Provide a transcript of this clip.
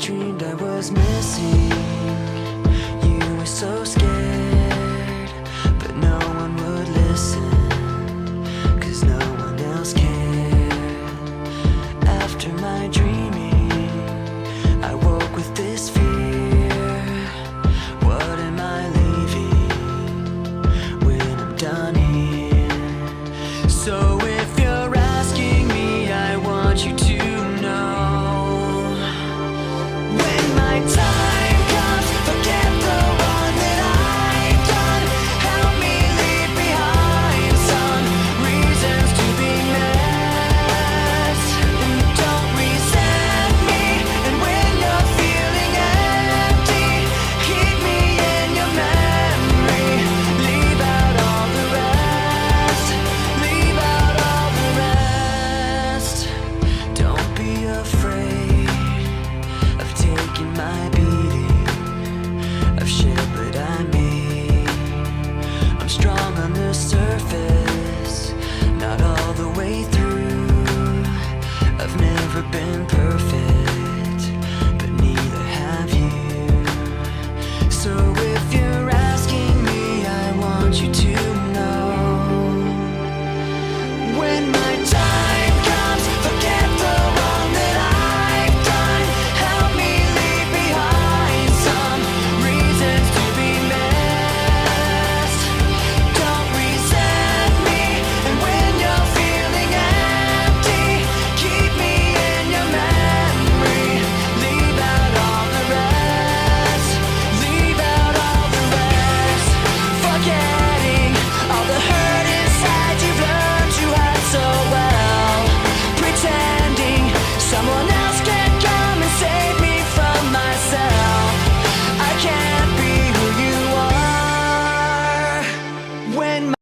dreamed I was missing. You were so scared, but no one would listen, 'cause no one else cared. After my dreaming, I woke with this fear. What am I leaving when I'm done here? So if you're asking me, I want you to know, when my time comes, forget the one that I've done. Help me leave behind some reasons to be met, and don't resent me. And when you're feeling empty, keep me in your memory. Leave out all the rest. Leave out all the rest. Don't be afraid of taking my beating. I've shed, but I'm me. I'm strong on the surface.